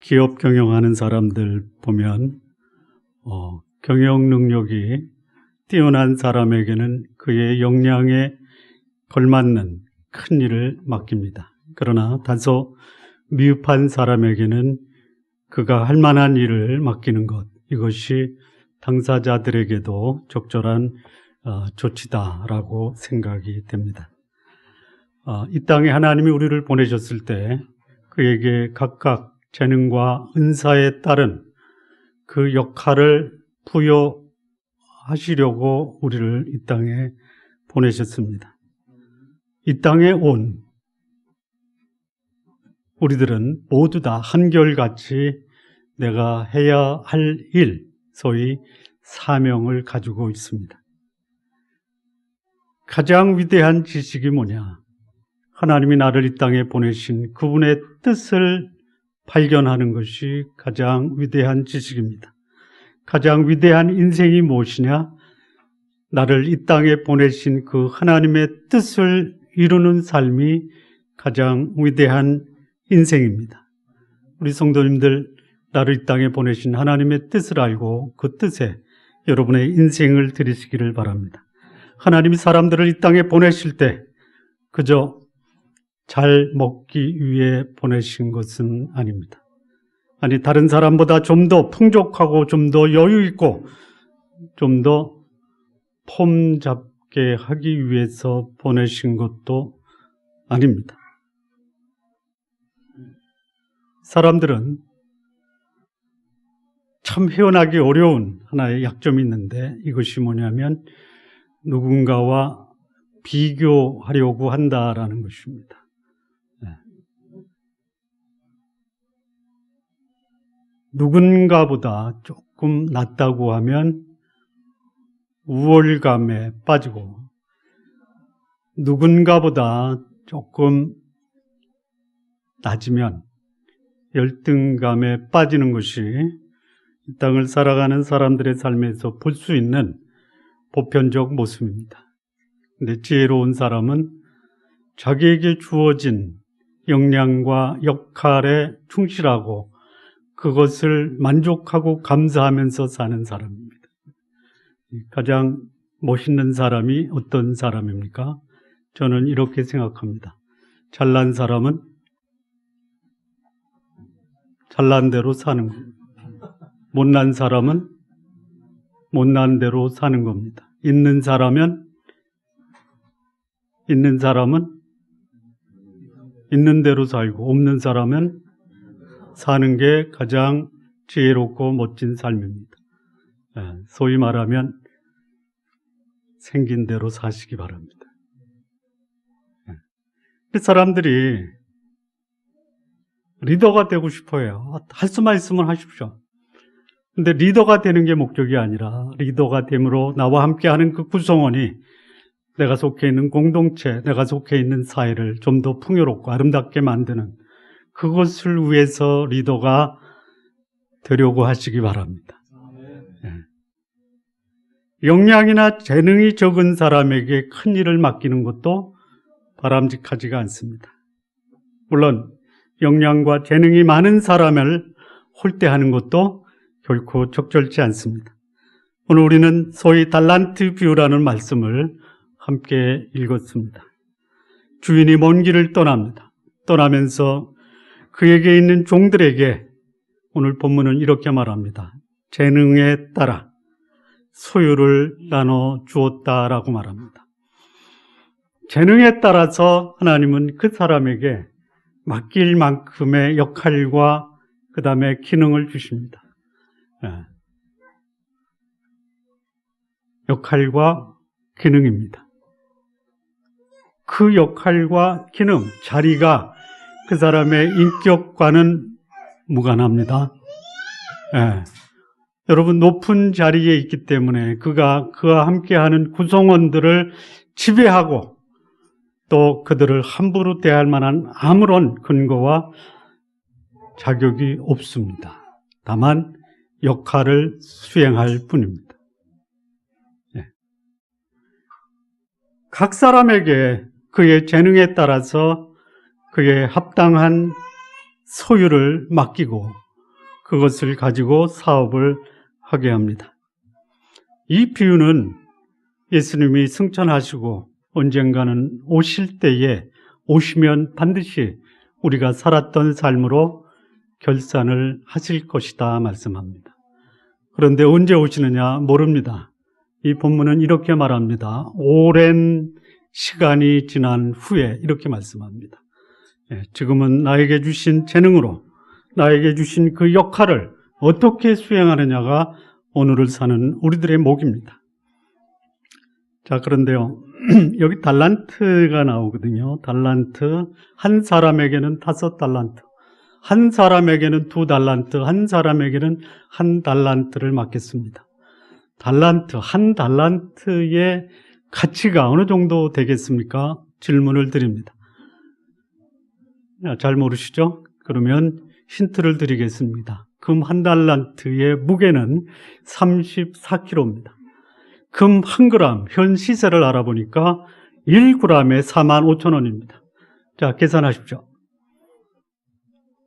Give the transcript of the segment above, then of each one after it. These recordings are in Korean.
기업 경영하는 사람들 보면 경영 능력이 뛰어난 사람에게는 그의 역량에 걸맞는 큰 일을 맡깁니다. 그러나 다소 미흡한 사람에게는 그가 할 만한 일을 맡기는 것, 이것이 당사자들에게도 적절한 조치다라고 생각이 됩니다. 이 땅에 하나님이 우리를 보내셨을 때 그에게 각각 재능과 은사에 따른 그 역할을 부여하시려고 우리를 이 땅에 보내셨습니다. 이 땅에 온 우리들은 모두 다 한결같이 내가 해야 할 일, 소위 사명을 가지고 있습니다. 가장 위대한 지식이 뭐냐? 하나님이 나를 이 땅에 보내신 그분의 뜻을 발견하는 것이 가장 위대한 지식입니다. 가장 위대한 인생이 무엇이냐? 나를 이 땅에 보내신 그 하나님의 뜻을 이루는 삶이 가장 위대한 인생입니다. 우리 성도님들, 나를 이 땅에 보내신 하나님의 뜻을 알고 그 뜻에 여러분의 인생을 들이시기를 바랍니다. 하나님이 사람들을 이 땅에 보내실 때 그저 잘 먹기 위해 보내신 것은 아닙니다. 아니, 다른 사람보다 좀 더 풍족하고 좀 더 여유 있고 좀 더 폼 잡게 하기 위해서 보내신 것도 아닙니다. 사람들은 참 헤어나기 어려운 하나의 약점이 있는데 이것이 뭐냐면 누군가와 비교하려고 한다라는 것입니다. 누군가보다 조금 낫다고 하면 우월감에 빠지고 누군가보다 조금 낮으면 열등감에 빠지는 것이 이 땅을 살아가는 사람들의 삶에서 볼 수 있는 보편적 모습입니다. 근데 지혜로운 사람은 자기에게 주어진 역량과 역할에 충실하고 그것을 만족하고 감사하면서 사는 사람입니다. 가장 멋있는 사람이 어떤 사람입니까? 저는 이렇게 생각합니다. 잘난 사람은 잘난 대로 사는 겁니다. 못난 사람은 못난 대로 사는 겁니다. 있는 사람은 있는 대로 살고 없는 사람은 사는 게 가장 지혜롭고 멋진 삶입니다. 소위 말하면 생긴 대로 사시기 바랍니다. 사람들이 리더가 되고 싶어요. 할 수만 있으면 하십시오. 근데 리더가 되는 게 목적이 아니라 리더가 됨으로 나와 함께하는 그 구성원이 내가 속해 있는 공동체, 내가 속해 있는 사회를 좀 더 풍요롭고 아름답게 만드는 그것을 위해서 리더가 되려고 하시기 바랍니다. 역량이나 재능이 적은 사람에게 큰 일을 맡기는 것도 바람직하지가 않습니다. 물론 역량과 재능이 많은 사람을 홀대하는 것도 결코 적절치 않습니다. 오늘 우리는 소위 달란트 비유라는 말씀을 함께 읽었습니다. 주인이 먼 길을 떠납니다. 떠나면서 그에게 있는 종들에게 오늘 본문은 이렇게 말합니다. 재능에 따라 소유를 나눠 주었다라고 말합니다. 재능에 따라서 하나님은 그 사람에게 맡길 만큼의 역할과 그 다음에 기능을 주십니다. 역할과 기능입니다. 그 역할과 기능, 자리가 그 사람의 인격과는 무관합니다. 여러분, 높은 자리에 있기 때문에 그가 그와 함께하는 구성원들을 지배하고 또 그들을 함부로 대할 만한 아무런 근거와 자격이 없습니다. 다만 역할을 수행할 뿐입니다. 각 사람에게 그의 재능에 따라서 그의 합당한 소유를 맡기고 그것을 가지고 사업을 하게 합니다. 이 비유는 예수님이 승천하시고 언젠가는 오실 때에 오시면 반드시 우리가 살았던 삶으로 결산을 하실 것이다 말씀합니다. 그런데 언제 오시느냐 모릅니다. 이 본문은 이렇게 말합니다. 오랜 시간이 지난 후에 이렇게 말씀합니다. 지금은 나에게 주신 재능으로 나에게 주신 그 역할을 어떻게 수행하느냐가 오늘을 사는 우리들의 목입니다. 자, 그런데요. 여기 달란트가 나오거든요. 달란트, 한 사람에게는 5달란트, 한 사람에게는 2달란트, 한 사람에게는 1달란트를 맡겼습니다. 달란트, 한 달란트의 가치가 어느 정도 되겠습니까? 질문을 드립니다. 잘 모르시죠? 그러면 힌트를 드리겠습니다. 금 1달란트의 무게는 34kg입니다. 금 1g, 현 시세를 알아보니까 1g에 45,000원입니다. 자, 계산하십시오.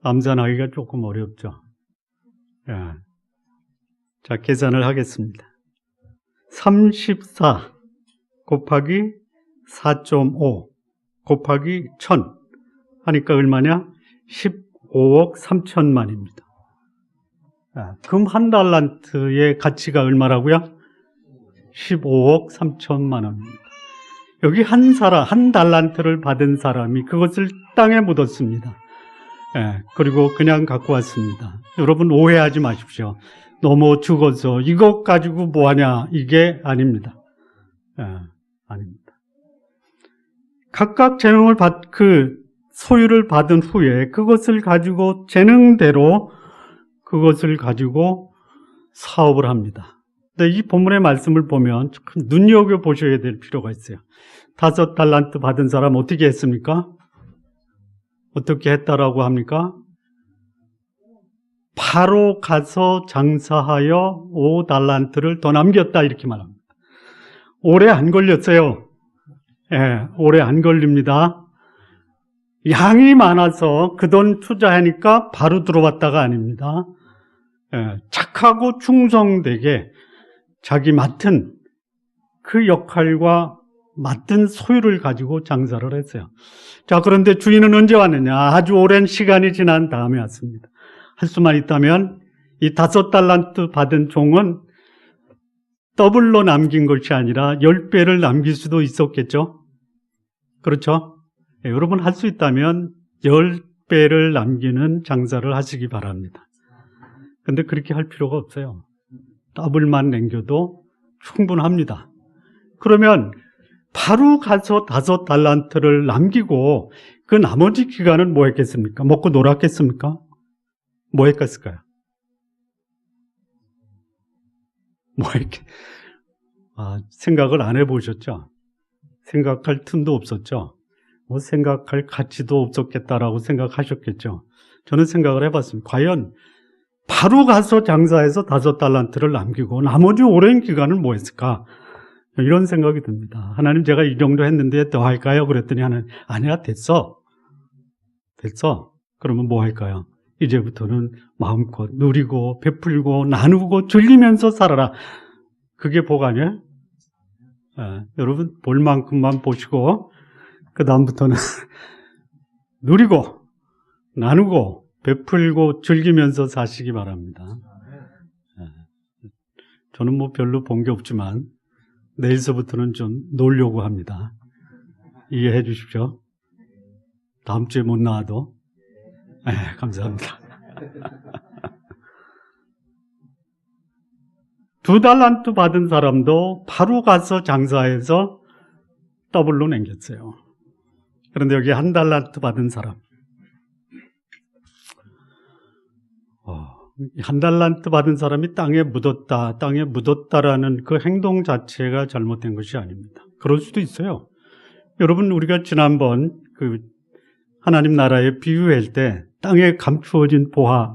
암산하기가 조금 어렵죠. 예. 자, 계산을 하겠습니다. 34 곱하기 4.5 곱하기 1000 하니까 얼마냐? 15억 3천만입니다. 금 1달란트의 가치가 얼마라고요? 15억 3천만 원입니다. 여기 한 달란트를 받은 사람이 그것을 땅에 묻었습니다. 그리고 그냥 갖고 왔습니다. 여러분 오해하지 마십시오. 너무 죽어서 이것 가지고 뭐하냐, 이게 아닙니다. 아닙니다. 각각 재능을 소유를 받은 후에 그것을 가지고 재능대로 그것을 가지고 사업을 합니다. 근데 이 본문의 말씀을 보면 눈여겨보셔야 될 필요가 있어요. 5달란트 받은 사람 어떻게 했습니까? 어떻게 했다라고 합니까? 바로 가서 장사하여 5달란트를 더 남겼다 이렇게 말합니다. 오래 안 걸렸어요. 오래 안 걸립니다. 양이 많아서 그 돈 투자하니까 바로 들어왔다가 아닙니다. 착하고 충성되게 자기 맡은 그 역할과 맡은 소유를 가지고 장사를 했어요. 자, 그런데 주인은 언제 왔느냐? 아주 오랜 시간이 지난 다음에 왔습니다. 할 수만 있다면 이 5달란트 받은 종은 더블로 남긴 것이 아니라 10배를 남길 수도 있었겠죠? 그렇죠? 여러분 할 수 있다면 10배를 남기는 장사를 하시기 바랍니다. 근데 그렇게 할 필요가 없어요. 더블만 남겨도 충분합니다. 그러면 바로 가서 5달란트를 남기고 그 나머지 기간은 뭐 했겠습니까? 먹고 놀았겠습니까? 뭐 했겠을까요? 생각을 안 해보셨죠? 생각할 틈도 없었죠? 생각할 가치도 없었겠다라고 생각하셨겠죠? 저는 생각을 해봤습니다. 과연 바로 가서 장사해서 5달란트를 남기고 나머지 오랜 기간을 뭐 했을까? 이런 생각이 듭니다. 하나님, 제가 이 정도 했는데 더 할까요? 그랬더니 하나님, 아니야, 됐어. 그러면 뭐 할까요? 이제부터는 마음껏 누리고 베풀고 나누고 즐기면서 살아라. 그게 복 아니에요? 여러분 볼 만큼만 보시고 그 다음부터는 누리고 나누고 베풀고 즐기면서 사시기 바랍니다. 저는 별로 본 게 없지만 내일서부터는 좀 놀려고 합니다. 이해해 주십시오. 다음 주에 못 나와도. 감사합니다. 2달란트 받은 사람도 바로 가서 장사해서 더블로 남겼어요. 그런데 여기 1달란트 받은 사람, 1달란트 받은 사람이 땅에 묻었다라는 그 행동 자체가 잘못된 것이 아닙니다. 그럴 수도 있어요. 여러분, 우리가 지난번 하나님 나라에 비유할 때 땅에 감추어진 보화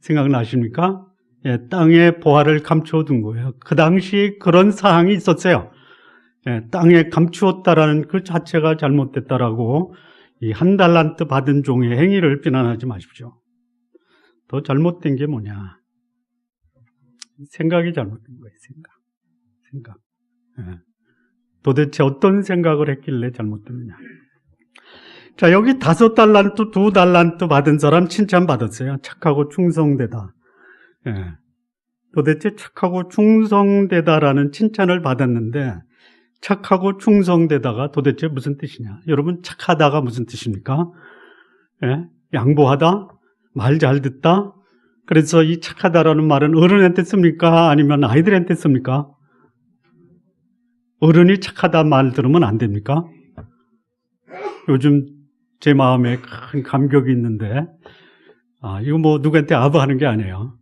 생각나십니까? 땅에 보화를 감추어둔 거예요. 그 당시 그런 사항이 있었어요. 땅에 감추었다라는 그 자체가 잘못됐다라고 이 1달란트 받은 종의 행위를 비난하지 마십시오. 더 잘못된 게 뭐냐? 생각이 잘못된 거예요, 생각. 예. 도대체 어떤 생각을 했길래 잘못됐느냐? 자, 여기 5달란트, 2달란트 받은 사람 칭찬받았어요. 착하고 충성되다. 예. 도대체 착하고 충성되다라는 칭찬을 받았는데, 착하고 충성되다가 도대체 무슨 뜻이냐? 여러분, 착하다가 무슨 뜻입니까? 예? 양보하다? 말 잘 듣다? 그래서 이 착하다라는 말은 어른한테 씁니까? 아니면 아이들한테 씁니까? 어른이 착하다 말 들으면 안 됩니까? 요즘 제 마음에 큰 감격이 있는데, 이거 뭐 누구한테 아부하는 게 아니에요.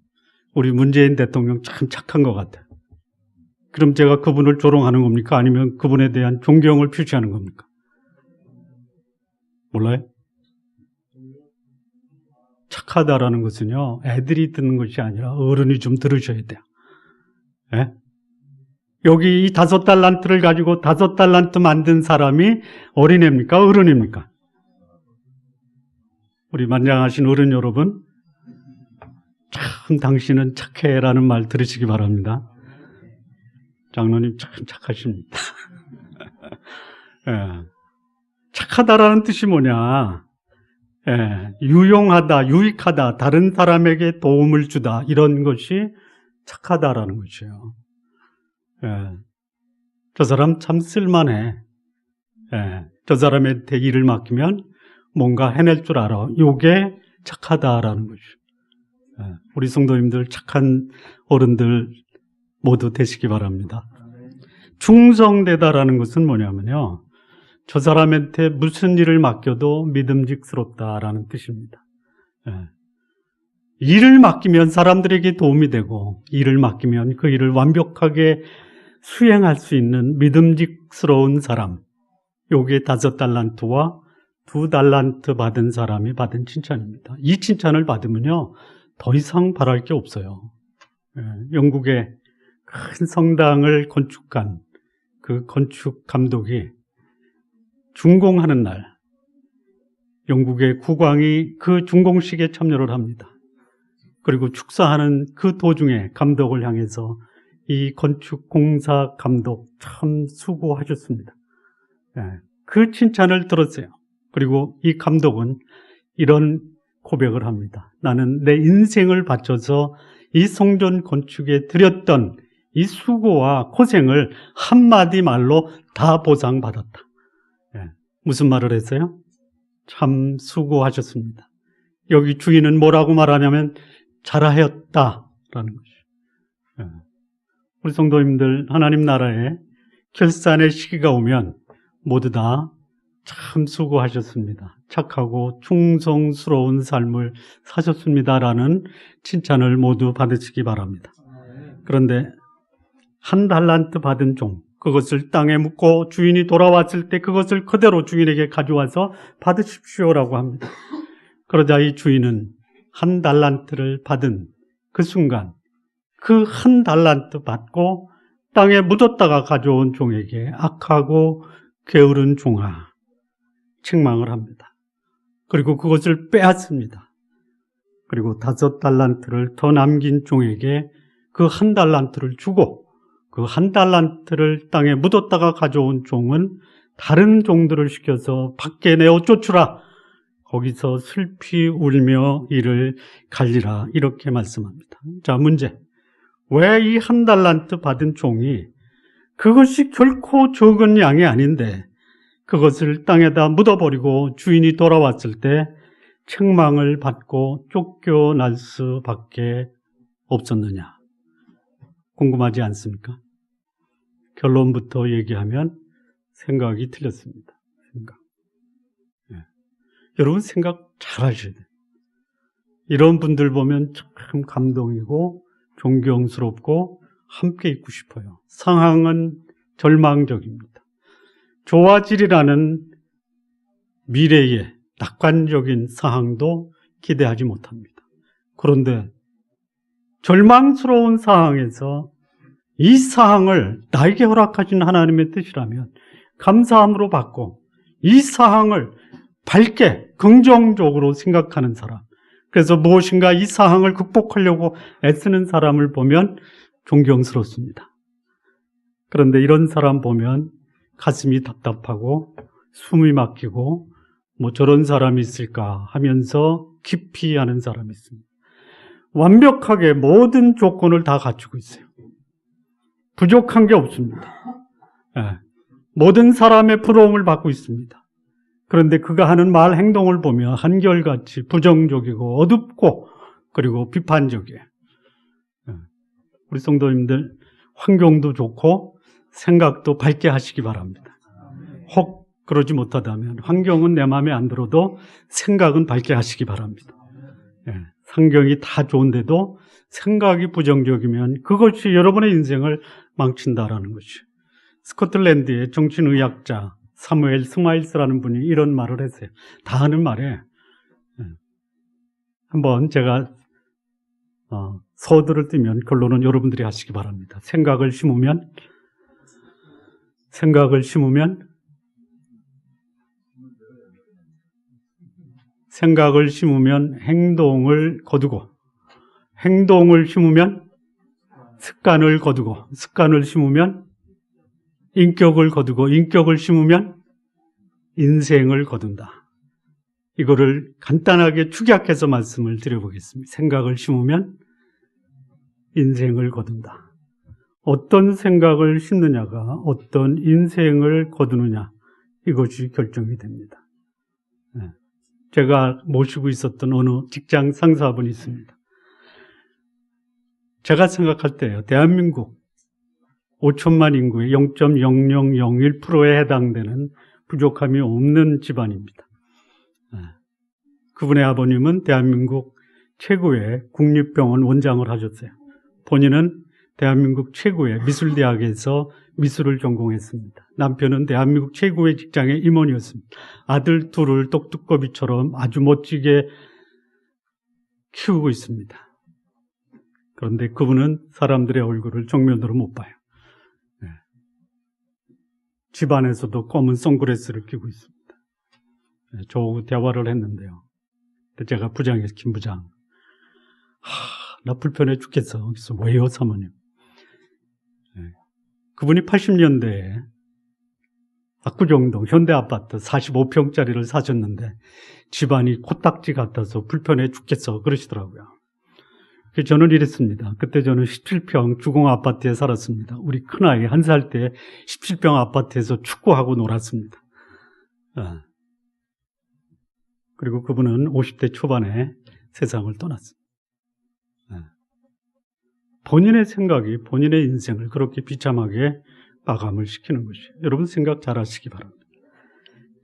우리 문재인 대통령 참 착한 것 같아요. 그럼 제가 그분을 조롱하는 겁니까? 아니면 그분에 대한 존경을 표시하는 겁니까? 몰라요? 착하다라는 것은요, 애들이 듣는 것이 아니라 어른이 좀 들으셔야 돼요. 예? 여기 이 5달란트를 가지고 5달란트 만든 사람이 어린애입니까? 어른입니까? 우리 만장하신 어른 여러분, 참 당신은 착해라는 말 들으시기 바랍니다. 장로님 참 착하십니다. 예. 착하다라는 뜻이 뭐냐? 예. 유용하다, 유익하다, 다른 사람에게 도움을 주다, 이런 것이 착하다라는 것이에요. 예. 저 사람 참 쓸만해. 예. 저 사람한테 일을 맡기면 뭔가 해낼 줄 알아. 이게 착하다라는 거죠. 예. 우리 성도님들 착한 어른들 모두 되시기 바랍니다. 충성되다라는 것은 뭐냐면요, 저 사람한테 무슨 일을 맡겨도 믿음직스럽다라는 뜻입니다. 예. 일을 맡기면 사람들에게 도움이 되고, 일을 맡기면 그 일을 완벽하게 수행할 수 있는 믿음직스러운 사람, 요게 5달란트와 2달란트 받은 사람이 받은 칭찬입니다. 이 칭찬을 받으면요, 더 이상 바랄 게 없어요. 예. 영국의 큰 성당을 건축한 그 건축 감독이 준공하는 날, 영국의 국왕이 그 준공식에 참여를 합니다. 그리고 축사하는 그 도중에 감독을 향해서 이 건축 공사 감독 참 수고하셨습니다. 예, 그 칭찬을 들었어요. 그리고 이 감독은 이런 고백을 합니다. 나는 내 인생을 바쳐서 이 성전 건축에 들였던 이 수고와 고생을 한마디 말로 다 보상받았다. 예, 무슨 말을 했어요? 참 수고하셨습니다. 여기 주인은 뭐라고 말하냐면 잘하였다라는 것이죠. 예. 우리 성도님들, 하나님 나라에 결산의 시기가 오면 모두 다 참 수고하셨습니다. 착하고 충성스러운 삶을 사셨습니다라는 칭찬을 모두 받으시기 바랍니다. 그런데 1달란트 받은 종, 그것을 땅에 묻고 주인이 돌아왔을 때 그것을 그대로 주인에게 가져와서 받으십시오라고 합니다. 그러자 이 주인은 1달란트를 받은 그 순간 그 1달란트 받고 땅에 묻었다가 가져온 종에게 악하고 게으른 종아, 책망을 합니다. 그리고 그것을 빼앗습니다. 그리고 5달란트를 더 남긴 종에게 그 1달란트를 주고, 그 1달란트를 땅에 묻었다가 가져온 종은 다른 종들을 시켜서 밖에 내어 쫓으라, 거기서 슬피 울며 이를 갈리라, 이렇게 말씀합니다. 자, 문제. 왜 이 1달란트 받은 종이 그것이 결코 적은 양이 아닌데 그것을 땅에다 묻어버리고 주인이 돌아왔을 때 책망을 받고 쫓겨날 수밖에 없었느냐? 궁금하지 않습니까? 결론부터 얘기하면 생각이 틀렸습니다. 생각. 예. 여러분 생각 잘 하셔야 돼요. 이런 분들 보면 참 감동이고 존경스럽고 함께 있고 싶어요. 상황은 절망적입니다. 좋아지리라는 미래의 낙관적인 상황도 기대하지 못합니다. 그런데 절망스러운 상황에서 이 상황을 나에게 허락하신 하나님의 뜻이라면 감사함으로 받고 이 상황을 밝게 긍정적으로 생각하는 사람, 그래서 무엇인가 이 상황을 극복하려고 애쓰는 사람을 보면 존경스럽습니다. 그런데 이런 사람 보면 가슴이 답답하고 숨이 막히고 뭐 저런 사람이 있을까 하면서 기피하는 사람이 있습니다. 완벽하게 모든 조건을 다 갖추고 있어요. 부족한 게 없습니다. 예. 모든 사람의 부러움을 받고 있습니다. 그런데 그가 하는 말, 행동을 보면 한결같이 부정적이고 어둡고 그리고 비판적이에요. 예. 우리 성도님들 환경도 좋고 생각도 밝게 하시기 바랍니다. 혹 그러지 못하다면 환경은 내 마음에 안 들어도 생각은 밝게 하시기 바랍니다. 예. 환경이 다 좋은데도 생각이 부정적이면 그것이 여러분의 인생을 망친다라는 것이에요. 스코틀랜드의 정신의학자 사무엘 스마일스라는 분이 이런 말을 했어요. 다 하는 말에 한번 제가 서두를 띄면 결론은 여러분들이 하시기 바랍니다. 생각을 심으면 행동을 거두고 행동을 심으면 습관을 거두고 습관을 심으면 인격을 거두고 인격을 심으면 인생을 거둔다. 이거를 간단하게 축약해서 말씀을 드려보겠습니다. 생각을 심으면 인생을 거둔다. 어떤 생각을 심느냐가 어떤 인생을 거두느냐 이것이 결정이 됩니다. 제가 모시고 있었던 어느 직장 상사분이 있습니다. 제가 생각할 때요, 대한민국 5천만 인구의 0.0001%에 해당되는 부족함이 없는 집안입니다. 그분의 아버님은 대한민국 최고의 국립병원 원장을 하셨어요. 본인은 대한민국 최고의 미술대학에서 미술을 전공했습니다. 남편은 대한민국 최고의 직장의 임원이었습니다. 아들 둘을 똑뚜꺼비처럼 아주 멋지게 키우고 있습니다. 그런데 그분은 사람들의 얼굴을 정면으로 못 봐요. 집안에서도 검은 선글라스를 끼고 있습니다. 저하고 대화를 했는데요. 제가 부장이었어요. 김 부장. 나 불편해 죽겠어. 그래서 왜요, 사모님? 그분이 80년대에 압구정동 현대아파트 45평짜리를 사셨는데 집안이 코딱지 같아서 불편해 죽겠어 그러시더라고요. 그래서 저는 이랬습니다. 그때 저는 17평 주공아파트에 살았습니다. 우리 큰아이 1살 때 17평 아파트에서 축구하고 놀았습니다. 그리고 그분은 50대 초반에 세상을 떠났습니다. 본인의 생각이 본인의 인생을 그렇게 비참하게 마감을 시키는 것이에요. 여러분 생각 잘 하시기 바랍니다.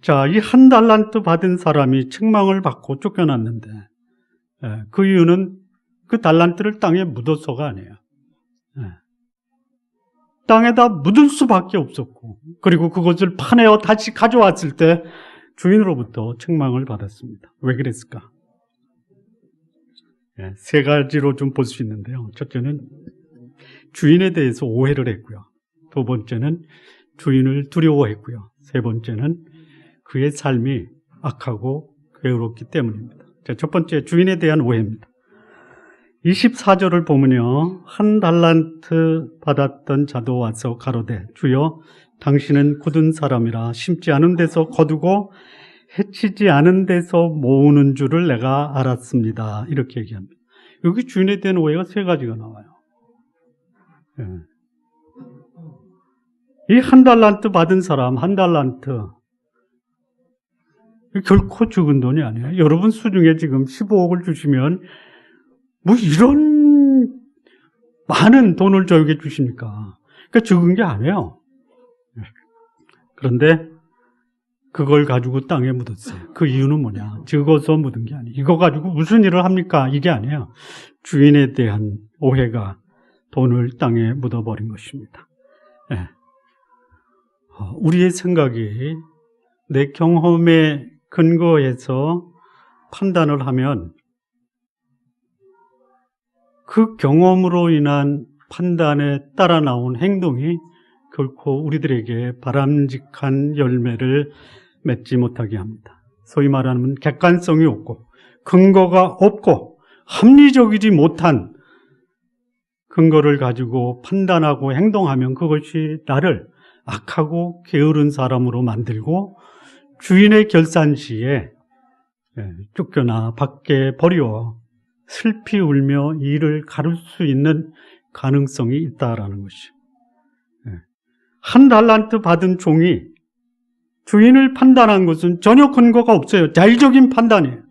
자, 이 1달란트 받은 사람이 책망을 받고 쫓겨났는데 그 이유는 그 달란트를 땅에 묻어서가 아니에요. 땅에다 묻을 수밖에 없었고 그리고 그것을 파내어 다시 가져왔을 때 주인으로부터 책망을 받았습니다. 왜 그랬을까? 세 가지로 좀 볼 수 있는데요. 첫째는 주인에 대해서 오해를 했고요. 두 번째는 주인을 두려워했고요. 세 번째는 그의 삶이 악하고 괴롭기 때문입니다. 자, 첫 번째 주인에 대한 오해입니다. 24절을 보면요. 1달란트 받았던 자도 와서 가로되 주여 당신은 굳은 사람이라 심지 않은 데서 거두고 해치지 않은 데서 모으는 줄을 내가 알았습니다. 이렇게 얘기합니다. 여기 주인에 대한 오해가 세 가지가 나와요. 이 1달란트 받은 사람, 1달란트 결코 적은 돈이 아니에요. 여러분 수중에 지금 15억을 주시면 뭐 이런 많은 돈을 저에게 주십니까? 그러니까 적은 게 아니에요. 그런데 그걸 가지고 땅에 묻었어요. 그 이유는 뭐냐? 적어서 묻은 게 아니에요. 이거 가지고 무슨 일을 합니까? 이게 아니에요. 주인에 대한 오해가 돈을 땅에 묻어버린 것입니다. 네. 우리의 생각이 내 경험에 근거해서 판단을 하면 그 경험으로 인한 판단에 따라 나온 행동이 결코 우리들에게 바람직한 열매를 맺지 못하게 합니다. 소위 말하는 객관성이 없고 근거가 없고 합리적이지 못한 근거를 가지고 판단하고 행동하면 그것이 나를 악하고 게으른 사람으로 만들고 주인의 결산 시에 쫓겨나 밖에 버리워 슬피 울며 이를 가를 수 있는 가능성이 있다라는 것이. 한 달란트 받은 종이 주인을 판단한 것은 전혀 근거가 없어요. 자의적인 판단이에요.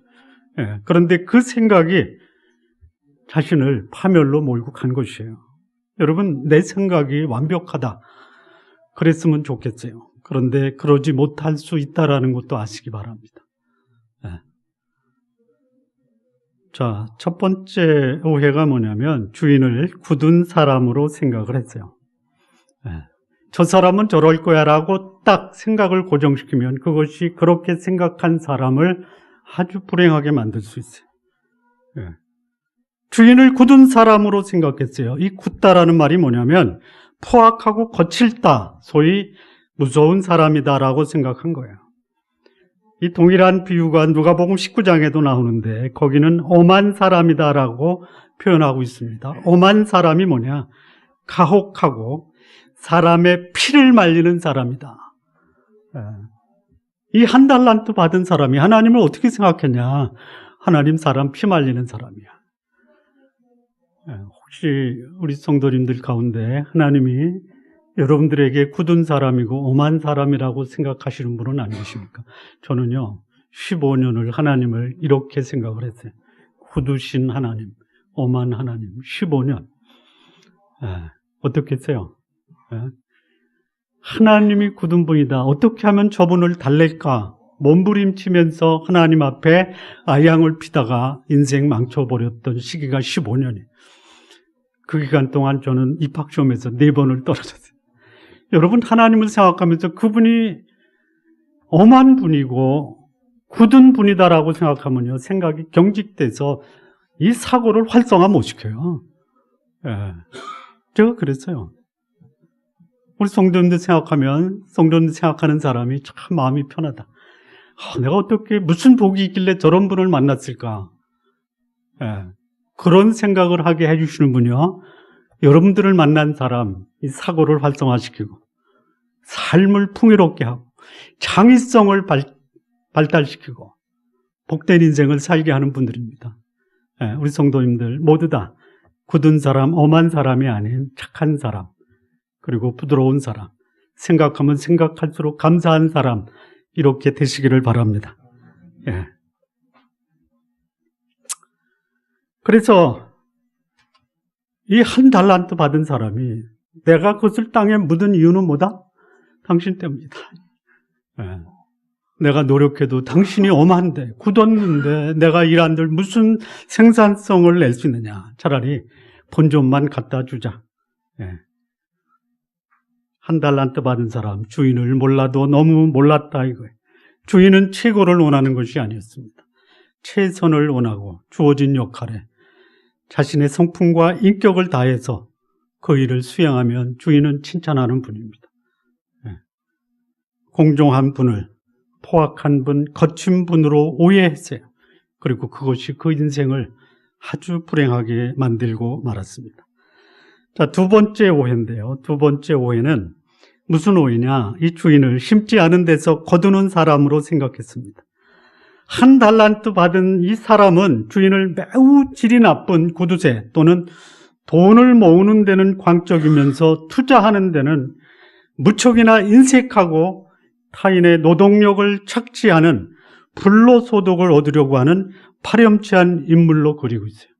그런데 그 생각이 자신을 파멸로 몰고 간 것이에요. 여러분, 내 생각이 완벽하다. 그랬으면 좋겠어요. 그런데 그러지 못할 수 있다라는 것도 아시기 바랍니다. 자, 첫 번째 오해가 뭐냐면 주인을 굳은 사람으로 생각을 했어요. 저 사람은 저럴 거야 라고 딱 생각을 고정시키면 그것이 그렇게 생각한 사람을 아주 불행하게 만들 수 있어요. 주인을 굳은 사람으로 생각했어요. 이 굳다라는 말이 뭐냐면 포악하고 거칠다, 소위 무서운 사람이다라고 생각한 거예요. 이 동일한 비유가 누가복음 19장에도 나오는데 거기는 엄한 사람이다라고 표현하고 있습니다. 엄한 사람이 뭐냐? 가혹하고 사람의 피를 말리는 사람이다. 이 한 달란트 받은 사람이 하나님을 어떻게 생각했냐? 하나님 사람 피 말리는 사람이야. 혹시 우리 성도님들 가운데 하나님이 여러분들에게 굳은 사람이고 엄한 사람이라고 생각하시는 분은 안 계십니까? 저는요, 15년을 하나님을 이렇게 생각을 했어요. 굳으신 하나님, 엄한 하나님, 15년. 어떻게 했어요? 하나님이 굳은 분이다. 어떻게 하면 저분을 달랠까? 몸부림치면서 하나님 앞에 아양을 피다가 인생 망쳐버렸던 시기가 15년이에요. 그 기간 동안 저는 입학시험에서 4번을 떨어졌어요. 여러분, 하나님을 생각하면서 그분이 엄한 분이고 굳은 분이다라고 생각하면요, 생각이 경직돼서 이 사고를 활성화 못 시켜요. 제가 그랬어요. 우리 성도님들 생각하면, 성도님들 생각하는 사람이 참 마음이 편하다. 내가 어떻게, 무슨 복이 있길래 저런 분을 만났을까? 그런 생각을 하게 해주시는 분이요, 여러분들을 만난 사람, 이 사고를 활성화시키고 삶을 풍요롭게 하고 창의성을 발달시키고 복된 인생을 살게 하는 분들입니다. 우리 성도님들 모두 다 굳은 사람, 엄한 사람이 아닌 착한 사람, 그리고 부드러운 사람, 생각하면 생각할수록 감사한 사람, 이렇게 되시기를 바랍니다. 그래서 이 한 달란트 받은 사람이 내가 그것을 땅에 묻은 이유는 뭐다? 당신 때문이다. 내가 노력해도 당신이 엄한데, 굳었는데 내가 일한들 무슨 생산성을 낼 수 있느냐. 차라리 본전만 갖다 주자. 한 달란트 받은 사람, 주인을 몰라도 너무 몰랐다 이거예요. 주인은 최고를 원하는 것이 아니었습니다. 최선을 원하고 주어진 역할에 자신의 성품과 인격을 다해서 그 일을 수행하면 주인은 칭찬하는 분입니다. 공정한 분을 포악한 분, 거친 분으로 오해했어요. 그리고 그것이 그 인생을 아주 불행하게 만들고 말았습니다. 자, 두 번째 오해인데요. 두 번째 오해는 무슨 오해냐? 이 주인을 심지 않은 데서 거두는 사람으로 생각했습니다. 한 달란트 받은 이 사람은 주인을 매우 질이 나쁜 구두쇠 또는 돈을 모으는 데는 광적이면서 투자하는 데는 무척이나 인색하고 타인의 노동력을 착취하는 불로소득을 얻으려고 하는 파렴치한 인물로 그리고 있어요.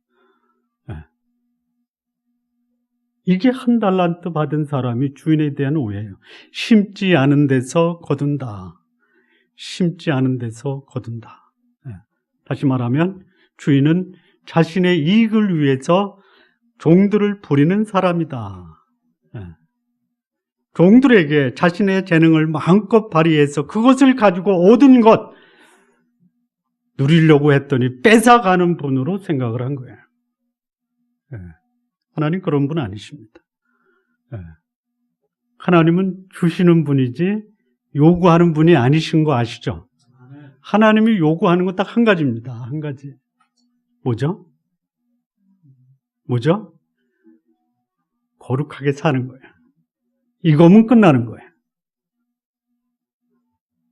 이게 한 달란트 받은 사람이 주인에 대한 오해예요. 심지 않은 데서 거둔다. 심지 않은 데서 거둔다. 다시 말하면 주인은 자신의 이익을 위해서 종들을 부리는 사람이다. 종들에게 자신의 재능을 마음껏 발휘해서 그것을 가지고 얻은 것 누리려고 했더니 뺏어가는 분으로 생각을 한 거예요. 하나님 그런 분 아니십니다. 하나님은 주시는 분이지 요구하는 분이 아니신 거 아시죠? 하나님이 요구하는 건 딱 한 가지입니다. 한 가지. 뭐죠? 뭐죠? 거룩하게 사는 거예요. 이거면 끝나는 거예요.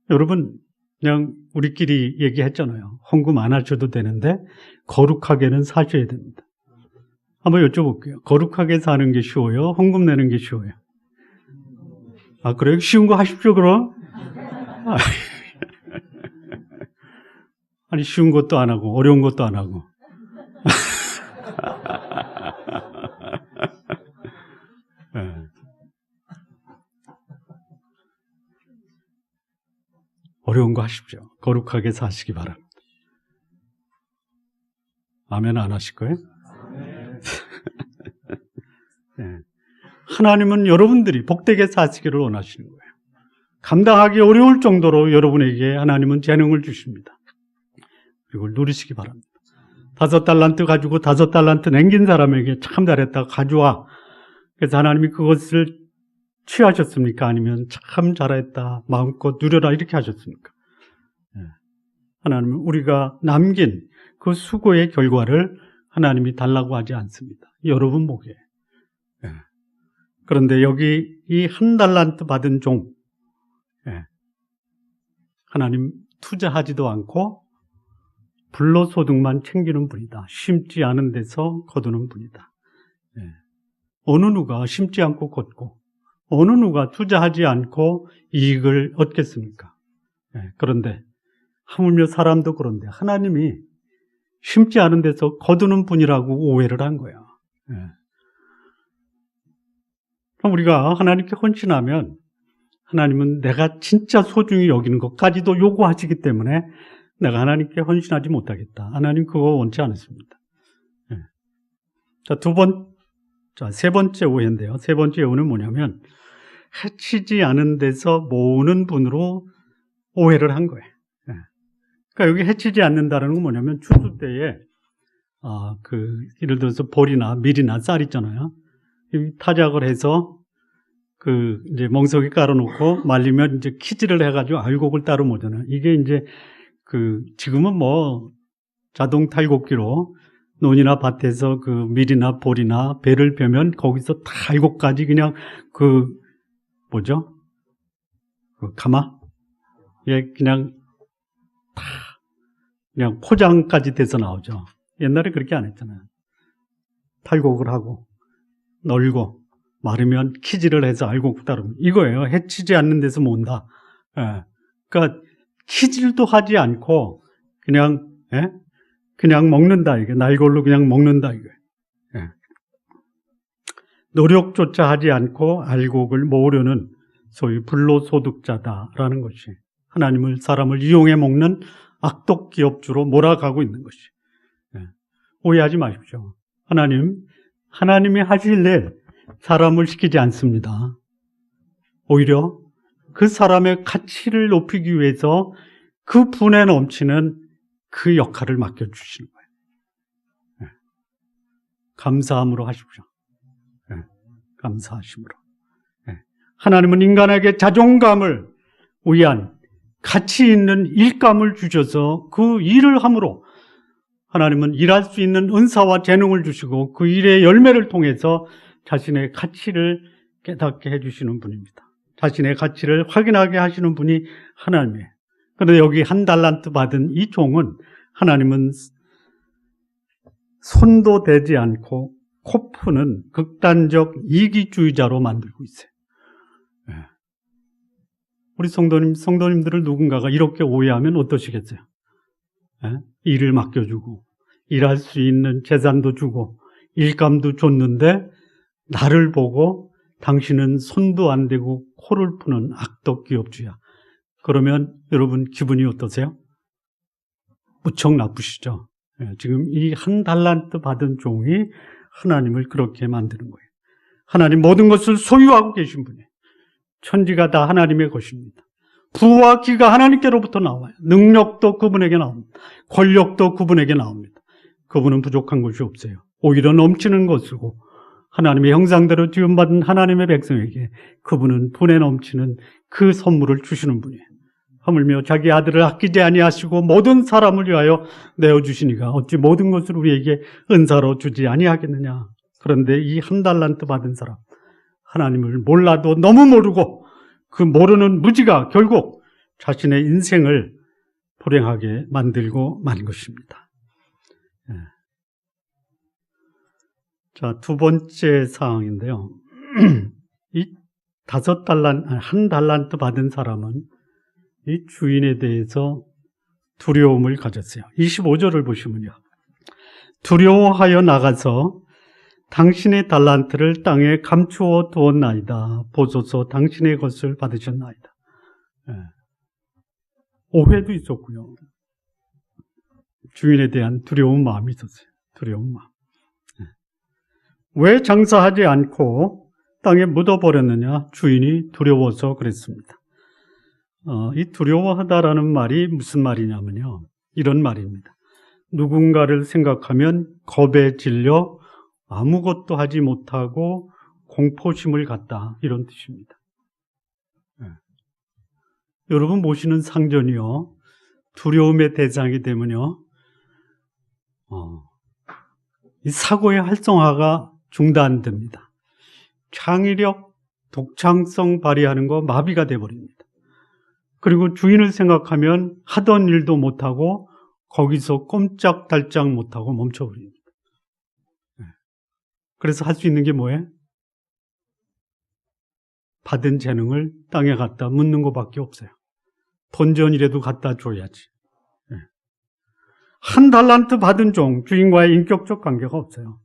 여러분, 그냥 우리끼리 얘기했잖아요. 헌금 안 하셔도 되는데 거룩하게는 사셔야 됩니다. 한번 여쭤볼게요. 거룩하게 사는 게 쉬워요? 헌금 내는 게 쉬워요? 아, 그래요? 쉬운 거 하십시오, 그럼? 아니, 쉬운 것도 안 하고, 어려운 것도 안 하고. 네. 어려운 거 하십시오. 거룩하게 사시기 바랍니다. 아멘 안 하실 거예요? 네. 하나님은 여러분들이 복되게 사시기를 원하시는 거예요. 감당하기 어려울 정도로 여러분에게 하나님은 재능을 주십니다. 그리고 누리시기 바랍니다. 5달란트 가지고 5달란트 남긴 사람에게 참 잘했다, 가져와. 그래서 하나님이 그것을 취하셨습니까? 아니면 참 잘했다, 마음껏 누려라, 이렇게 하셨습니까? 하나님은 우리가 남긴 그 수고의 결과를 하나님이 달라고 하지 않습니다. 여러분 보기에. 그런데 여기 이 1달란트 받은 종, 하나님 투자하지도 않고 불로소득만 챙기는 분이다. 심지 않은 데서 거두는 분이다. 어느 누가 심지 않고 걷고 어느 누가 투자하지 않고 이익을 얻겠습니까? 그런데 하물며 사람도 그런데 하나님이 심지 않은 데서 거두는 분이라고 오해를 한 거야. 그럼 우리가 하나님께 헌신하면 하나님은 내가 진짜 소중히 여기는 것까지도 요구하시기 때문에 내가 하나님께 헌신하지 못하겠다. 하나님 그거 원치 않습니다. 자, 세 번째 오해인데요. 세 번째 오해는 뭐냐면 해치지 않은 데서 모으는 분으로 오해를 한 거예요. 그러니까 여기 해치지 않는다는 건 뭐냐면 추수 때에 예를 들어서 보리나 밀이나 쌀 있잖아요. 타작을 해서 이제 멍석에 깔아놓고 말리면 이제 키질을 해가지고 알곡을 따로 모잖아요. 이게 이제 지금은 뭐 자동 탈곡기로 논이나 밭에서 밀이나 보리나 배를 베면 거기서 다 알곡까지 그냥 가마? 예, 그냥 포장까지 돼서 나오죠. 옛날에 그렇게 안 했잖아요. 탈곡을 하고 널고 마르면 키질을 해서 알곡 따르면 이거예요. 해치지 않는 데서 모은다. 그러니까 키질도 하지 않고 그냥 먹는다, 이게 날골로 그냥 먹는다, 이게. 노력조차 하지 않고 알곡을 모으려는 소위 불로소득자다라는 것이 사람을 이용해 먹는 악독 기업주로 몰아가고 있는 것이. 오해하지 마십시오. 하나님이 하실 일 사람을 시키지 않습니다. 오히려 그 사람의 가치를 높이기 위해서 그 분에 넘치는 그 역할을 맡겨주시는 거예요. 감사함으로 하십시오. 감사하심으로. 하나님은 인간에게 자존감을 위한 가치 있는 일감을 주셔서 그 일을 함으로 하나님은 일할 수 있는 은사와 재능을 주시고 그 일의 열매를 통해서 자신의 가치를 깨닫게 해주시는 분입니다. 자신의 가치를 확인하게 하시는 분이 하나님이에요. 그런데 여기 1달란트 받은 이 종은 하나님은 손도 대지 않고 코 푸는 극단적 이기주의자로 만들고 있어요. 우리 성도님들을 누군가가 이렇게 오해하면 어떠시겠어요? 일을 맡겨주고 일할 수 있는 재산도 주고 일감도 줬는데 나를 보고 당신은 손도 안 대고 코를 푸는 악덕 기업주야. 그러면 여러분 기분이 어떠세요? 무척 나쁘시죠? 지금 이 1달란트 받은 종이 하나님을 그렇게 만드는 거예요. 하나님 모든 것을 소유하고 계신 분이에요. 천지가 다 하나님의 것입니다. 부와 기가 하나님께로부터 나와요. 능력도 그분에게 나옵니다. 권력도 그분에게 나옵니다. 그분은 부족한 것이 없어요. 오히려 넘치는 것이고 하나님의 형상대로 지음받은 하나님의 백성에게 그분은 분에 넘치는 그 선물을 주시는 분이에요. 하물며 자기 아들을 아끼지 아니하시고 모든 사람을 위하여 내어주시니가 어찌 모든 것을 우리에게 은사로 주지 아니하겠느냐. 그런데 이 한 달란트 받은 사람, 하나님을 몰라도 너무 모르고 그 모르는 무지가 결국 자신의 인생을 불행하게 만들고 만 것입니다. 자, 두 번째 사항인데요. 이 한 달란트 받은 사람은 이 주인에 대해서 두려움을 가졌어요. 25절을 보시면요. 두려워하여 나가서 당신의 달란트를 땅에 감추어 두었나이다. 보소서 당신의 것을 받으셨나이다. 오해도 있었고요. 주인에 대한 두려운 마음이 있었어요. 두려운 마음. 왜 장사하지 않고 땅에 묻어버렸느냐? 주인이 두려워서 그랬습니다. 이 두려워하다라는 말이 무슨 말이냐면요. 이런 말입니다. 누군가를 생각하면 겁에 질려 아무것도 하지 못하고 공포심을 갖다, 이런 뜻입니다. 여러분 모시는 상전이요, 두려움의 대상이 되면요, 이 사고의 활성화가 중단됩니다. 창의력, 독창성 발휘하는 거 마비가 돼버립니다. 그리고 주인을 생각하면 하던 일도 못하고 거기서 꼼짝달짝 못하고 멈춰버립니다. 그래서 할 수 있는 게 뭐예요? 받은 재능을 땅에 갖다 묻는 것밖에 없어요. 본전이라도 갖다 줘야지. 한 달란트 받은 종, 주인과의 인격적 관계가 없어요.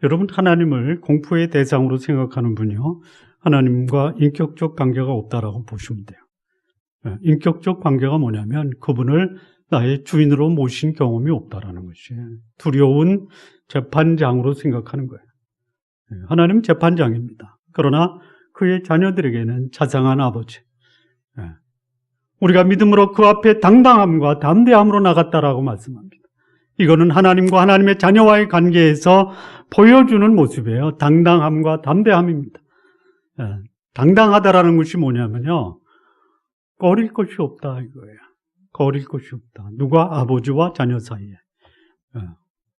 여러분, 하나님을 공포의 대상으로 생각하는 분이요, 하나님과 인격적 관계가 없다라고 보시면 돼요. 인격적 관계가 뭐냐면 그분을 나의 주인으로 모신 경험이 없다라는 것이 두려운 재판장으로 생각하는 거예요. 하나님은 재판장입니다. 그러나 그의 자녀들에게는 자상한 아버지. 우리가 믿음으로 그 앞에 당당함과 담대함으로 나갔다라고 말씀합니다. 이거는 하나님과 하나님의 자녀와의 관계에서 보여주는 모습이에요. 당당함과 담대함입니다. 당당하다라는 것이 뭐냐면요, 꺼릴 것이 없다 이거예요. 꺼릴 것이 없다. 누가? 아버지와 자녀 사이에.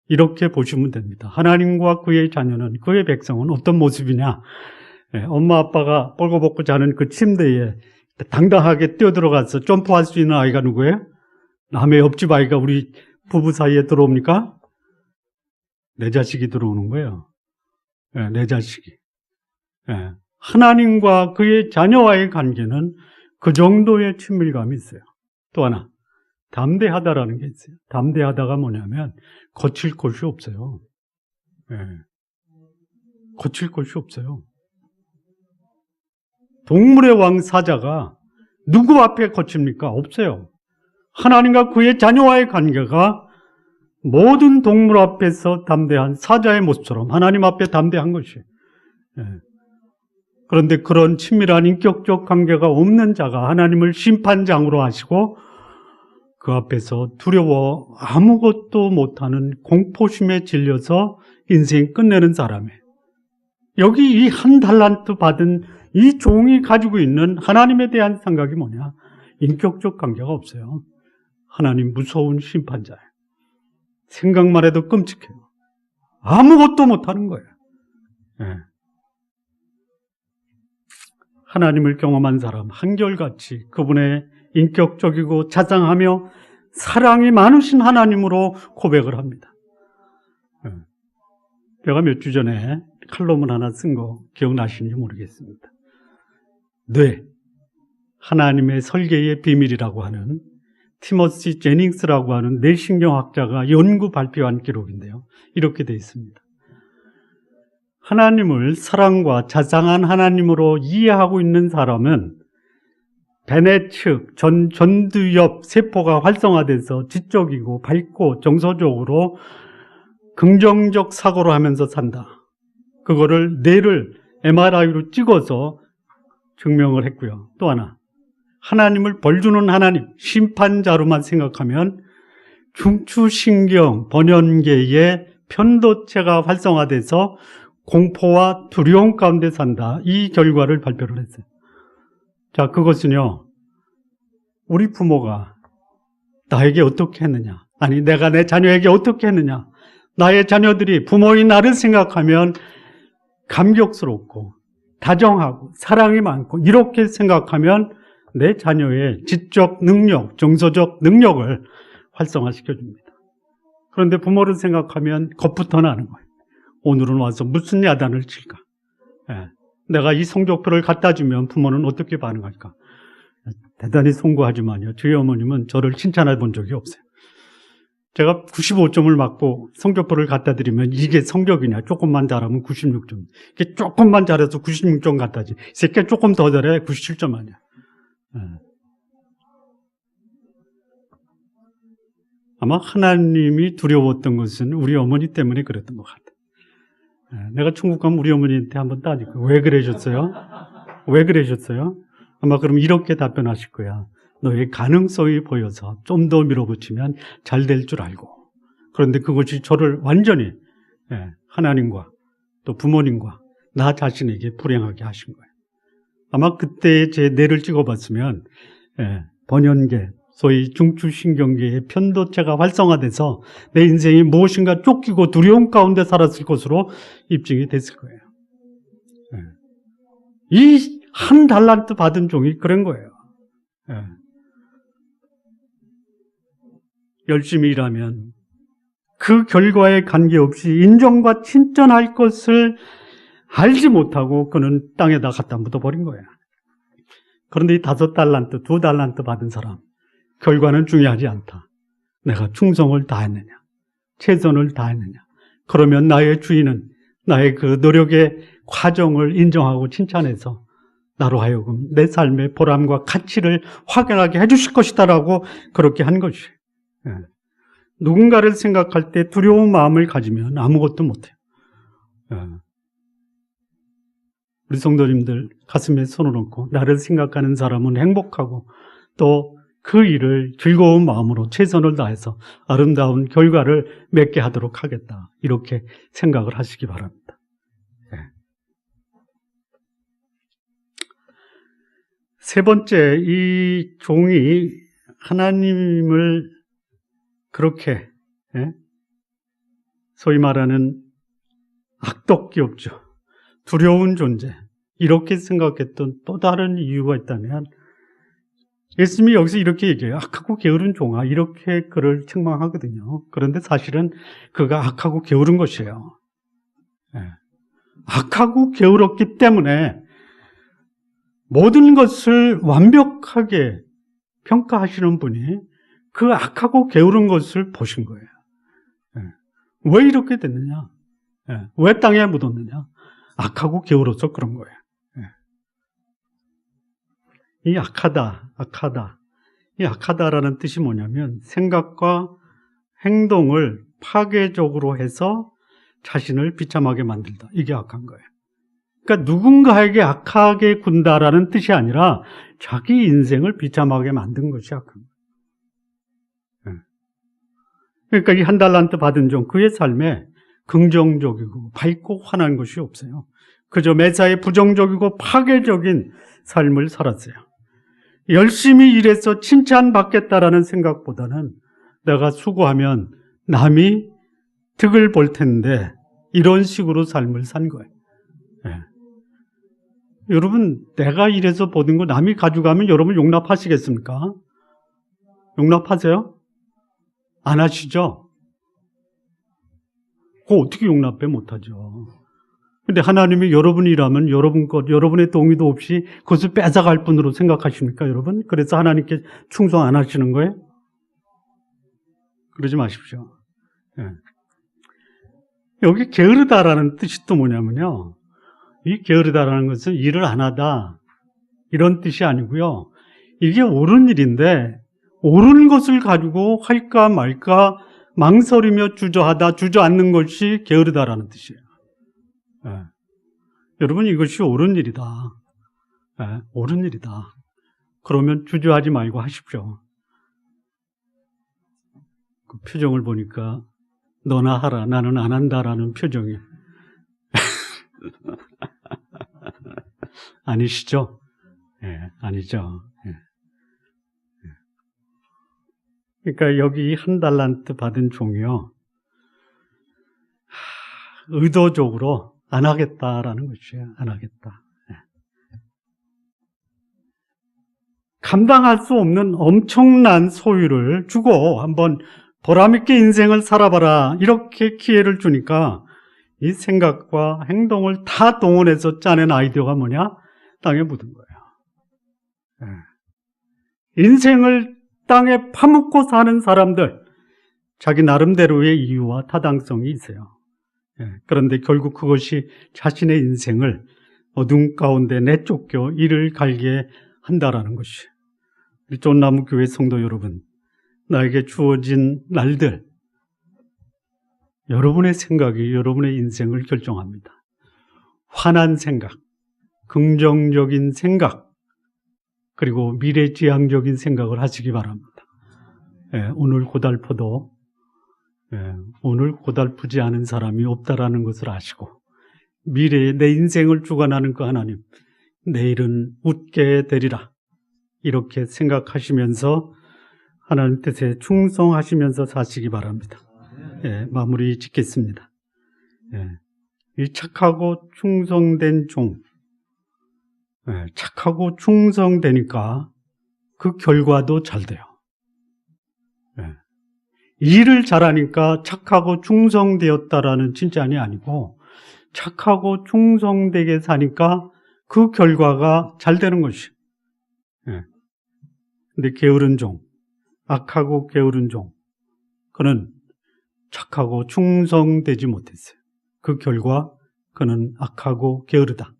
이렇게 보시면 됩니다. 하나님과 그의 자녀는, 그의 백성은 어떤 모습이냐? 엄마 아빠가 뻘거벗고 자는 그 침대에 당당하게 뛰어들어가서 점프할 수 있는 아이가 누구예요? 남의 옆집 아이가 우리 부부 사이에 들어옵니까? 내 자식이 들어오는 거예요. 내 자식이. 하나님과 그의 자녀와의 관계는 그 정도의 친밀감이 있어요. 또 하나, 담대하다라는 게 있어요. 담대하다가 뭐냐면 거칠 것이 없어요. 거칠 것이 없어요. 동물의 왕 사자가 누구 앞에 거칩니까? 없어요. 하나님과 그의 자녀와의 관계가 모든 동물 앞에서 담대한 사자의 모습처럼 하나님 앞에 담대한 것이에요. 그런데 그런 친밀한 인격적 관계가 없는 자가 하나님을 심판장으로 하시고 그 앞에서 두려워 아무것도 못하는 공포심에 질려서 인생 끝내는 사람이에요. 여기 이 한 달란트 받은 이 종이 가지고 있는 하나님에 대한 생각이 뭐냐? 인격적 관계가 없어요. 하나님 무서운 심판자예요. 생각만 해도 끔찍해요. 아무것도 못하는 거예요. 하나님을 경험한 사람, 한결같이 그분의 인격적이고 자상하며 사랑이 많으신 하나님으로 고백을 합니다. 제가 몇 주 전에 칼럼을 하나 쓴 거 기억나시는지 모르겠습니다. 뇌, 하나님의 설계의 비밀이라고 하는 티머시 제닝스라고 하는 뇌신경학자가 연구 발표한 기록인데요. 이렇게 되어 있습니다. 하나님을 사랑과 자상한 하나님으로 이해하고 있는 사람은 배내 측 전두엽 세포가 활성화돼서 지적이고 밝고 정서적으로 긍정적 사고를 하면서 산다. 그거를 뇌를 MRI로 찍어서 증명을 했고요. 또 하나, 하나님을 벌주는 하나님, 심판자로만 생각하면 중추신경 번연계의 편도체가 활성화돼서 공포와 두려움 가운데 산다. 이 결과를 발표를 했어요. 자, 그것은요, 우리 부모가 나에게 어떻게 했느냐, 아니 내가 내 자녀에게 어떻게 했느냐, 나의 자녀들이 부모인 나를 생각하면 감격스럽고 다정하고 사랑이 많고 이렇게 생각하면 내 자녀의 지적 능력, 정서적 능력을 활성화시켜줍니다. 그런데 부모를 생각하면 겁부터 나는 거예요. 오늘은 와서 무슨 야단을 칠까? 내가 이 성적표를 갖다 주면 부모는 어떻게 반응할까? 대단히 송구하지만요, 저희 어머님은 저를 칭찬해 본 적이 없어요. 제가 95점을 맞고 성적표를 갖다 드리면 이게 성적이냐, 조금만 잘하면 96점, 이게 조금만 잘해서 96점 갖다지, 이 새끼 조금 더 잘해 97점 아니야. 아마 하나님이 두려웠던 것은 우리 어머니 때문에 그랬던 것 같아요. 내가 천국 가면 우리 어머니한테 한번 따질 거예요. 왜 그러셨어요? 왜 그러셨어요? 아마 그럼 이렇게 답변하실 거야. 너의 가능성이 보여서 좀 더 밀어붙이면 잘 될 줄 알고. 그런데 그것이 저를 완전히 하나님과 또 부모님과 나 자신에게 불행하게 하신 거예요. 아마 그때 제 뇌를 찍어봤으면 번연계, 소위 중추신경계의 편도체가 활성화돼서 내 인생이 무엇인가 쫓기고 두려움 가운데 살았을 것으로 입증이 됐을 거예요. 이 한 달란트 받은 종이 그런 거예요. 열심히 일하면 그 결과에 관계없이 인정과 칭찬할 것을 알지 못하고 그는 땅에다 갖다 묻어버린 거예요. 그런데 이 5달란트, 2달란트 받은 사람, 결과는 중요하지 않다. 내가 충성을 다했느냐, 최선을 다했느냐. 그러면 나의 주인은 나의 그 노력의 과정을 인정하고 칭찬해서 나로 하여금 내 삶의 보람과 가치를 확인하게 해주실 것이다라고 그렇게 한 것이에요. 누군가를 생각할 때 두려운 마음을 가지면 아무것도 못해요. 우리 성도님들 가슴에 손을 얹고 나를 생각하는 사람은 행복하고 또 그 일을 즐거운 마음으로 최선을 다해서 아름다운 결과를 맺게 하도록 하겠다, 이렇게 생각을 하시기 바랍니다. 세 번째, 이 종이 하나님을 그렇게 소위 말하는 악덕기업죠, 두려운 존재, 이렇게 생각했던 또 다른 이유가 있다면, 예수님이 여기서 이렇게 얘기해요. 악하고 게으른 종아, 이렇게 그를 책망하거든요. 그런데 사실은 그가 악하고 게으른 것이에요. 악하고 게으렀기 때문에 모든 것을 완벽하게 평가하시는 분이 그 악하고 게으른 것을 보신 거예요. 왜 이렇게 됐느냐? 왜 땅에 묻었느냐? 악하고 게으러서 그런 거예요. 이 악하다. 이 악하다라는 뜻이 뭐냐면 생각과 행동을 파괴적으로 해서 자신을 비참하게 만들다. 이게 악한 거예요. 그러니까 누군가에게 악하게 군다라는 뜻이 아니라 자기 인생을 비참하게 만든 것이 악한 거예요. 그러니까 이 1달란트 받은 종, 그의 삶에 긍정적이고 밝고 환한 것이 없어요. 그저 매사에 부정적이고 파괴적인 삶을 살았어요. 열심히 일해서 칭찬받겠다라는 생각보다는 내가 수고하면 남이 득을 볼 텐데, 이런 식으로 삶을 산 거예요. 여러분, 내가 일해서 보는 거 남이 가져가면 여러분 용납하시겠습니까? 용납하세요? 안 하시죠? 그거 어떻게 용납해? 못하죠. 근데 하나님이 여러분이 일하면 여러분 것, 여러분의 동의도 없이 그것을 뺏어갈 뿐으로 생각하십니까, 여러분? 그래서 하나님께 충성 안 하시는 거예요? 그러지 마십시오. 여기 게으르다라는 뜻이 또 뭐냐면요, 이 게으르다라는 것은 일을 안 하다, 이런 뜻이 아니고요, 이게 옳은 일인데 옳은 것을 가지고 할까 말까 망설이며 주저앉는 것이 게으르다라는 뜻이에요. 여러분, 이것이 옳은 일이다. 옳은 일이다. 그러면 주저하지 말고 하십시오. 그 표정을 보니까 너나 하라, 나는 안 한다라는 표정이 아니시죠? 아니죠. 그러니까 여기 한 달란트 받은 종이요. 의도적으로 안 하겠다라는 것이에요. 안 하겠다. 감당할 수 없는 엄청난 소유를 주고 한번 보람있게 인생을 살아봐라. 이렇게 기회를 주니까 이 생각과 행동을 다 동원해서 짜낸 아이디어가 뭐냐? 땅에 묻은 거예요. 인생을 땅에 파묻고 사는 사람들, 자기 나름대로의 이유와 타당성이 있어요. 그런데 결국 그것이 자신의 인생을 어둠 가운데 내쫓겨 이를 갈게 한다라는 것이. 우리 쫀나무 교회 성도 여러분, 나에게 주어진 날들, 여러분의 생각이 여러분의 인생을 결정합니다. 환한 생각, 긍정적인 생각, 그리고 미래지향적인 생각을 하시기 바랍니다. 오늘 고달퍼도 오늘 고달프지 않은 사람이 없다라는 것을 아시고, 미래에 내 인생을 주관하는 그 하나님, 내일은 웃게 되리라, 이렇게 생각하시면서 하나님 뜻에 충성하시면서 사시기 바랍니다. 마무리 짓겠습니다. 이 착하고 충성된 종, 착하고 충성되니까 그 결과도 잘 돼요. 일을 잘하니까 착하고 충성되었다라는 칭찬이 아니고, 착하고 충성되게 사니까 그 결과가 잘 되는 것이. 근데 게으른 종, 악하고 게으른 종, 그는 착하고 충성되지 못했어요. 그 결과 그는 악하고 게으르다.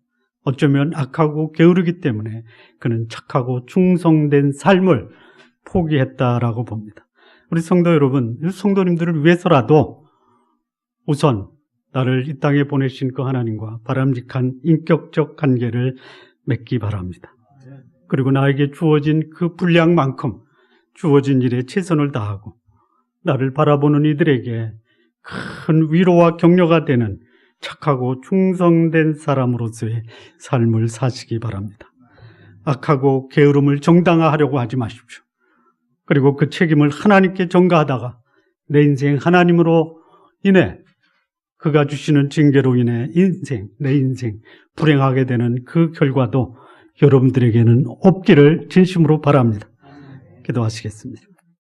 어쩌면 악하고 게으르기 때문에 그는 착하고 충성된 삶을 포기했다라고 봅니다. 우리 성도 여러분, 성도님들을 위해서라도 우선 나를 이 땅에 보내신 그 하나님과 바람직한 인격적 관계를 맺기 바랍니다. 그리고 나에게 주어진 그 분량만큼 주어진 일에 최선을 다하고 나를 바라보는 이들에게 큰 위로와 격려가 되는 착하고 충성된 사람으로서의 삶을 사시기 바랍니다. 악하고 게으름을 정당화하려고 하지 마십시오. 그리고 그 책임을 하나님께 전가하다가 내 인생 하나님으로 인해, 그가 주시는 징계로 인해 내 인생 불행하게 되는 그 결과도 여러분들에게는 없기를 진심으로 바랍니다. 기도하시겠습니다.